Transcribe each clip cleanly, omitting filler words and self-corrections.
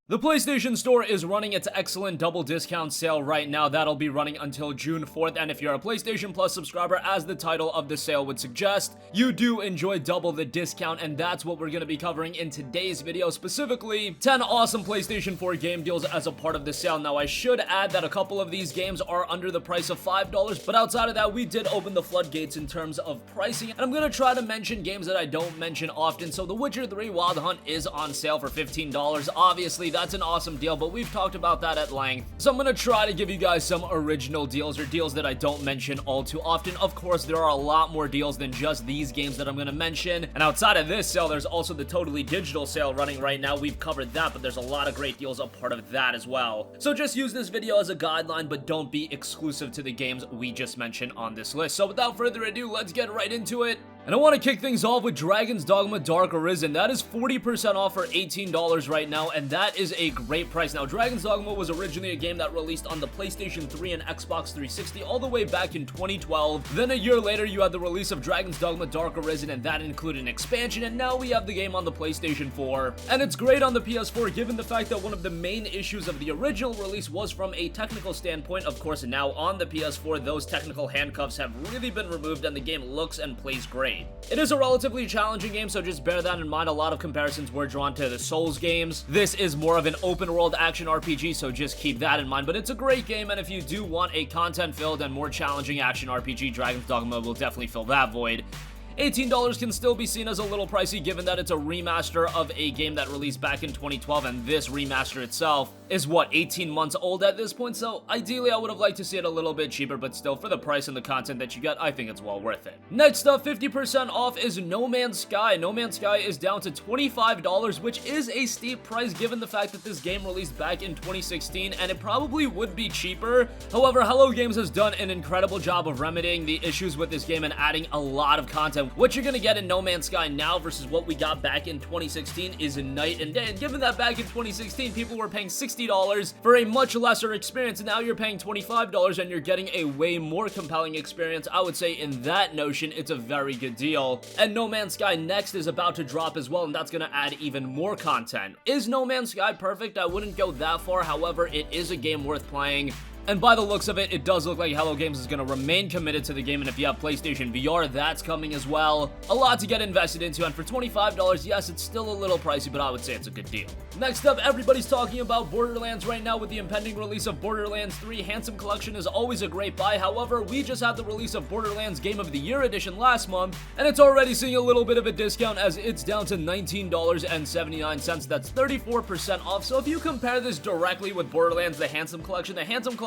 The PlayStation Store is running its excellent double discount sale right now. That'll be running until June 4th, and if you're a PlayStation Plus subscriber, as the title of the sale would suggest, you do enjoy double the discount, and that's what we're going to be covering in today's video, specifically 10 awesome PlayStation 4 game deals as a part of the sale. Now, I should add that a couple of these games are under the price of $5, but outside of that, we did open the floodgates in terms of pricing, and I'm going to try to mention games that I don't mention often. So The Witcher 3 Wild Hunt is on sale for $15. Obviously, that's an awesome deal, but we've talked about that at length. So I'm gonna try to give you guys some original deals, or deals that I don't mention all too often. Of course, there are a lot more deals than just these games that I'm gonna mention. And outside of this sale, there's also the totally digital sale running right now. We've covered that, but there's a lot of great deals a part of that as well. So just use this video as a guideline, but don't be exclusive to the games we just mentioned on this list. So without further ado, let's get right into it. And I want to kick things off with Dragon's Dogma Dark Arisen. That is 40% off for $18 right now, and that is a great price. Now, Dragon's Dogma was originally a game that released on the PlayStation 3 and Xbox 360 all the way back in 2012. Then a year later, you had the release of Dragon's Dogma Dark Arisen, and that included an expansion, and now we have the game on the PlayStation 4. And it's great on the PS4, given the fact that one of the main issues of the original release was from a technical standpoint. Of course, now on the PS4, those technical handcuffs have really been removed, and the game looks and plays great. It is a relatively challenging game, so just bear that in mind. A lot of comparisons were drawn to the Souls games. This is more of an open-world action RPG, so just keep that in mind. But it's a great game, and if you do want a content-filled and more challenging action RPG, Dragon's Dogma will definitely fill that void. $18 can still be seen as a little pricey, given that it's a remaster of a game that released back in 2012, and this remaster itself is, what, 18 months old at this point? So ideally, I would have liked to see it a little bit cheaper, but still, for the price and the content that you get, I think it's well worth it. Next up, 50% off is No Man's Sky. No Man's Sky is down to $25, which is a steep price given the fact that this game released back in 2016, and it probably would be cheaper. However, Hello Games has done an incredible job of remedying the issues with this game and adding a lot of content. What you're gonna get in No Man's Sky now versus what we got back in 2016 is a night and day, and given that back in 2016 people were paying $60 for a much lesser experience, and now you're paying $25 and you're getting a way more compelling experience, I would say in that notion it's a very good deal. And No Man's Sky Next is about to drop as well, and that's gonna add even more content. Is No Man's Sky perfect? I wouldn't go that far, however, it is a game worth playing. And by the looks of it, it does look like Hello Games is going to remain committed to the game, and if you have PlayStation VR, that's coming as well. A lot to get invested into, and for $25, yes, it's still a little pricey, but I would say it's a good deal. Next up, everybody's talking about Borderlands right now with the impending release of Borderlands 3. Handsome Collection is always a great buy. However, we just had the release of Borderlands Game of the Year Edition last month, and it's already seeing a little bit of a discount as it's down to $19.79. That's 34% off. So if you compare this directly with Borderlands, the Handsome Collection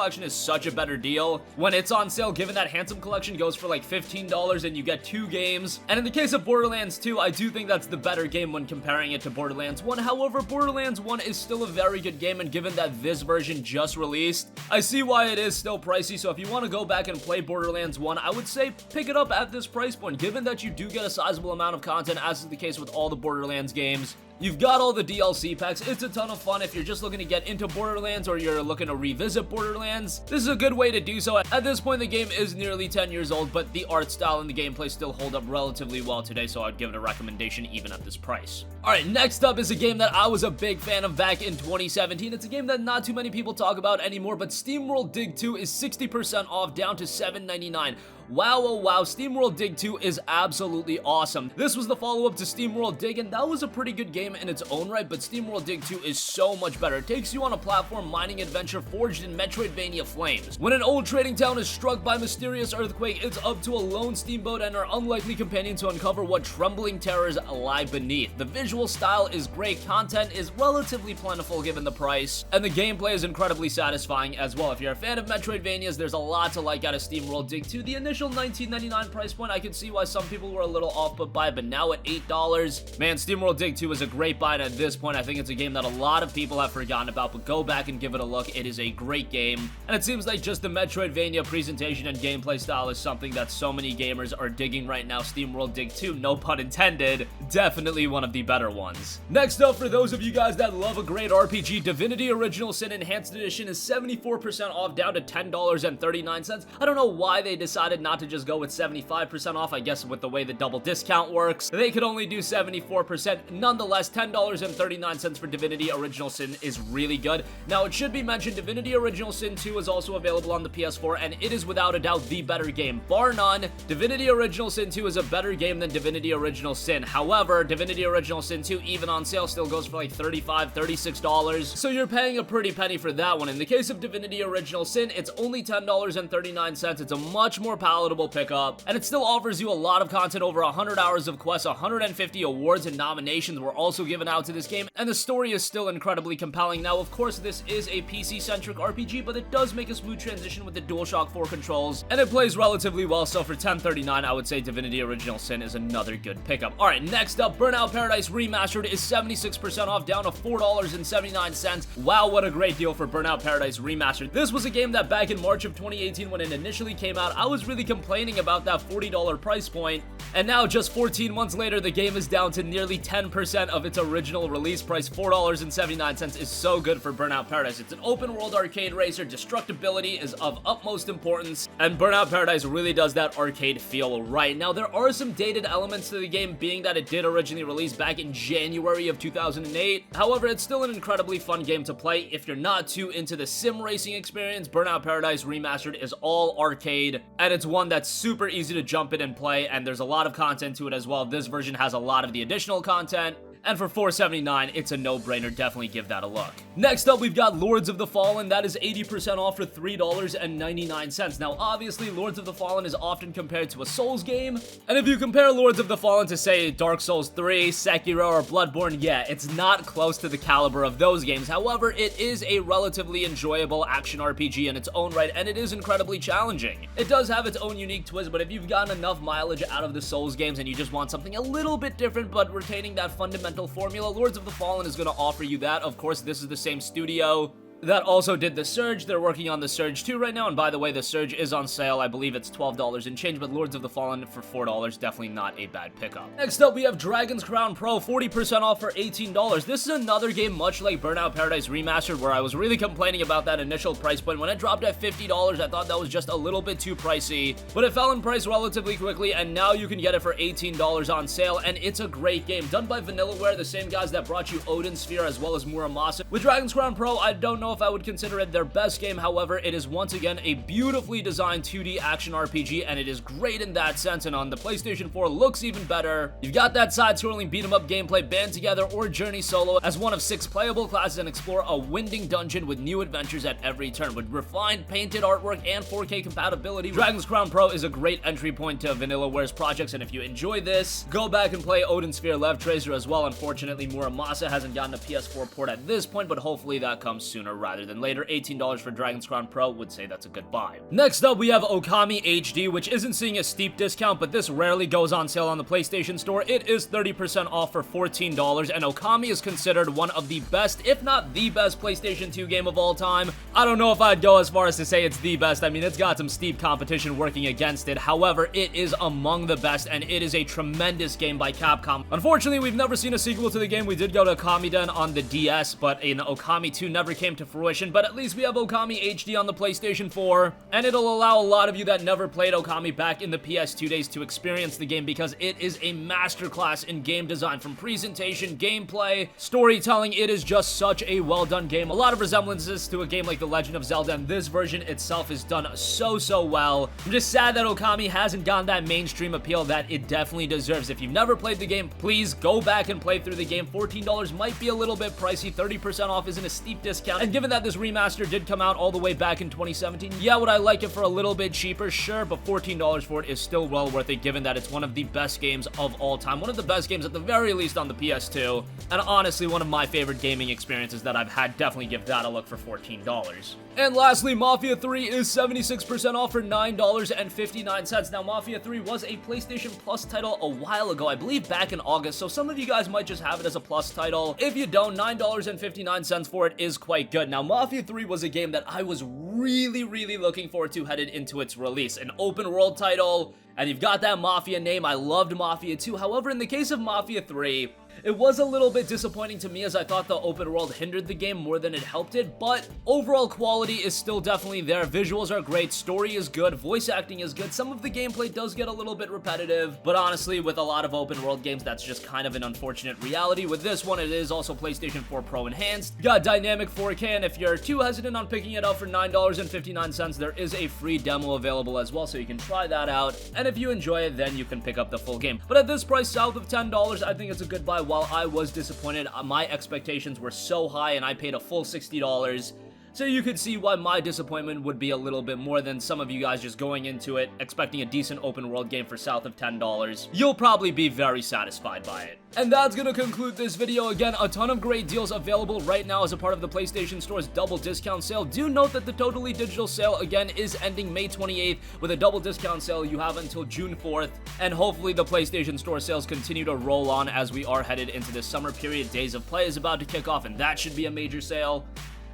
is such a better deal when it's on sale, given that Handsome Collection goes for like $15 and you get 2 games. And in the case of Borderlands 2, I do think that's the better game when comparing it to Borderlands 1. However, Borderlands 1 is still a very good game, and given that this version just released, I see why it is still pricey. So if you want to go back and play Borderlands 1, I would say pick it up at this price point, given that you do get a sizable amount of content, as is the case with all the Borderlands games. You've got all the DLC packs. It's a ton of fun if you're just looking to get into Borderlands or you're looking to revisit Borderlands. This is a good way to do so. At this point, the game is nearly 10 years old, but the art style and the gameplay still hold up relatively well today, so I'd give it a recommendation even at this price. Alright, next up is a game that I was a big fan of back in 2017. It's a game that not too many people talk about anymore, but SteamWorld Dig 2 is 60% off, down to $7.99. Wow, oh wow, SteamWorld Dig 2 is absolutely awesome. This was the follow-up to SteamWorld Dig, and that was a pretty good game in its own right, but SteamWorld Dig 2 is so much better. It takes you on a platform mining adventure forged in Metroidvania flames. When an old trading town is struck by a mysterious earthquake, it's up to a lone steamboat and her unlikely companion to uncover what trembling terrors lie beneath. The visual style is great, content is relatively plentiful given the price, and the gameplay is incredibly satisfying as well. If you're a fan of Metroidvanias, there's a lot to like out of SteamWorld Dig 2. The initial $19.99 price point, I could see why some people were a little off put by, but now at $8, man, SteamWorld Dig 2 is a great buy, and at this point, I think it's a game that a lot of people have forgotten about, but go back and give it a look. It is a great game, and it seems like just the Metroidvania presentation and gameplay style is something that so many gamers are digging right now. SteamWorld Dig 2, no pun intended, definitely one of the better ones. Next up, for those of you guys that love a great RPG, Divinity Original Sin Enhanced Edition is 74% off, down to $10.39. I don't know why they decided not not to just go with 75% off. I guess with the way the double discount works, they could only do 74%. Nonetheless, $10.39 for Divinity Original Sin is really good. Now, it should be mentioned, Divinity Original Sin 2 is also available on the PS4, and it is without a doubt the better game. Bar none, Divinity Original Sin 2 is a better game than Divinity Original Sin. However, Divinity Original Sin 2, even on sale, still goes for like $35, $36, so you're paying a pretty penny for that one. In the case of Divinity Original Sin, it's only $10.39. It's a much more palatable pickup, and it still offers you a lot of content, over 100 hours of quests, 150 awards and nominations were also given out to this game, and the story is still incredibly compelling. Now, of course, this is a PC-centric RPG, but it does make a smooth transition with the DualShock 4 controls, and it plays relatively well, so for $10.39, I would say Divinity Original Sin is another good pickup. Alright, next up, Burnout Paradise Remastered is 76% off, down to $4.79. Wow, what a great deal for Burnout Paradise Remastered. This was a game that back in March of 2018, when it initially came out, I was really complaining about that $40 price point, and now just 14 months later, the game is down to nearly 10% of its original release price. $4.79 is so good for Burnout Paradise. It's an open world arcade racer, destructibility is of utmost importance, and Burnout Paradise really does that arcade feel right. Now, there are some dated elements to the game, being that it did originally release back in January of 2008. However, it's still an incredibly fun game to play. If you're not too into the sim racing experience, Burnout Paradise Remastered is all arcade, and it's one that's super easy to jump in and play, and there's a lot of content to it as well. This version has a lot of the additional content, and for $4.79, it's a no-brainer. Definitely give that a look. Next up, we've got Lords of the Fallen. That is 80% off for $3.99. Now, obviously, Lords of the Fallen is often compared to a Souls game, and if you compare Lords of the Fallen to, say, Dark Souls 3, Sekiro, or Bloodborne, yeah, it's not close to the caliber of those games. However, it is a relatively enjoyable action RPG in its own right, and it is incredibly challenging. It does have its own unique twist, but if you've gotten enough mileage out of the Souls games and you just want something a little bit different but retaining that fundamental formula, Lords of the Fallen is going to offer you that. Of course, this is the same studio that also did The Surge. They're working on The Surge 2 right now, and by the way, The Surge is on sale. I believe it's $12 and change, but Lords of the Fallen for $4, definitely not a bad pickup. Next up, we have Dragon's Crown Pro, 40% off for $18. This is another game much like Burnout Paradise Remastered, where I was really complaining about that initial price point. When it dropped at $50, I thought that was just a little bit too pricey, but it fell in price relatively quickly, and now you can get it for $18 on sale, and it's a great game. Done by Vanillaware, the same guys that brought you Odin Sphere as well as Muramasa. With Dragon's Crown Pro, I don't know if I would consider it their best game. However, it is once again a beautifully designed 2D action RPG, and it is great in that sense, and on the PlayStation 4 looks even better. You've got that side-scrolling beat-em-up gameplay, band together or journey solo as one of 6 playable classes, and explore a winding dungeon with new adventures at every turn. With refined painted artwork and 4K compatibility, Dragon's Crown Pro is a great entry point to Vanillaware's projects, and if you enjoy this, go back and play Odin Sphere Lev Tracer as well. Unfortunately, Muramasa hasn't gotten a PS4 port at this point, but hopefully that comes sooner rather than later. $18 for Dragon's Crown Pro, would say that's a good buy. Next up, we have Okami HD, which isn't seeing a steep discount, but this rarely goes on sale on the PlayStation Store. It is 30% off for $14, and Okami is considered one of the best, if not the best, PlayStation 2 game of all time. I don't know if I'd go as far as to say it's the best. I mean, it's got some steep competition working against it. However, it is among the best, and it is a tremendous game by Capcom. Unfortunately, we've never seen a sequel to the game. We did go to Okami Den on the DS, but in Okami 2 never came to fruition, but at least we have Okami HD on the PlayStation 4, and it'll allow a lot of you that never played Okami back in the PS2 days to experience the game, because it is a masterclass in game design. From presentation, gameplay, storytelling, it is just such a well done game. A lot of resemblances to a game like The Legend of Zelda, and this version itself is done so well. I'm just sad that Okami hasn't gotten that mainstream appeal that it definitely deserves. If you've never played the game, please go back and play through the game. $14 might be a little bit pricey. 30% off isn't a steep discount, and given that this remaster did come out all the way back in 2017, yeah, would I like it for a little bit cheaper? Sure, but $14 for it is still well worth it, given that it's one of the best games of all time, one of the best games at the very least on the PS2, and honestly one of my favorite gaming experiences that I've had. Definitely give that a look for $14. And lastly, Mafia 3 is 76% off for $9.59. Now, Mafia 3 was a PlayStation Plus title a while ago, I believe back in August, so some of you guys might just have it as a Plus title. If you don't, $9.59 for it is quite good. Now, Mafia 3 was a game that I was really looking forward to headed into its release. An open world title, And you've got that Mafia name. I loved Mafia 2. However, in the case of Mafia 3, it was a little bit disappointing to me as I thought the open world hindered the game more than it helped it, but overall quality is still definitely there. Visuals are great, story is good, voice acting is good. Some of the gameplay does get a little bit repetitive, but honestly, with a lot of open world games, that's just kind of an unfortunate reality. With this one, it is also PlayStation 4 Pro enhanced. You got dynamic 4K, and if you're too hesitant on picking it up for $9.59, there is a free demo available as well, so you can try that out. And if you enjoy it, then you can pick up the full game. But at this price, south of $10, I think it's a good buy. While I was disappointed, my expectations were so high and I paid a full $60. So you could see why my disappointment would be a little bit more than some of you guys just going into it expecting a decent open world game for south of $10. You'll probably be very satisfied by it. And that's gonna conclude this video. Again, a ton of great deals available right now as a part of the PlayStation Store's double discount sale. Do note that the totally digital sale again is ending May 28th. With a double discount sale, you have until June 4th. And hopefully the PlayStation Store sales continue to roll on as we are headed into the summer period. Days of Play is about to kick off, and that should be a major sale.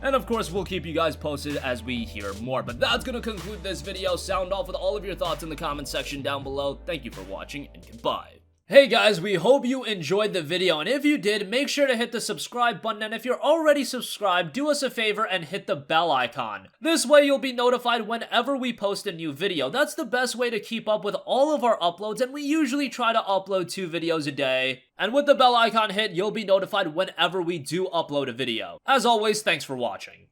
And of course, we'll keep you guys posted as we hear more. But that's gonna conclude this video. Sound off with all of your thoughts in the comment section down below. Thank you for watching, and goodbye. Hey guys, we hope you enjoyed the video, and if you did, make sure to hit the subscribe button, and if you're already subscribed, do us a favor and hit the bell icon. This way you'll be notified whenever we post a new video. That's the best way to keep up with all of our uploads, and we usually try to upload 2 videos a day. And with the bell icon hit, you'll be notified whenever we do upload a video. As always, thanks for watching.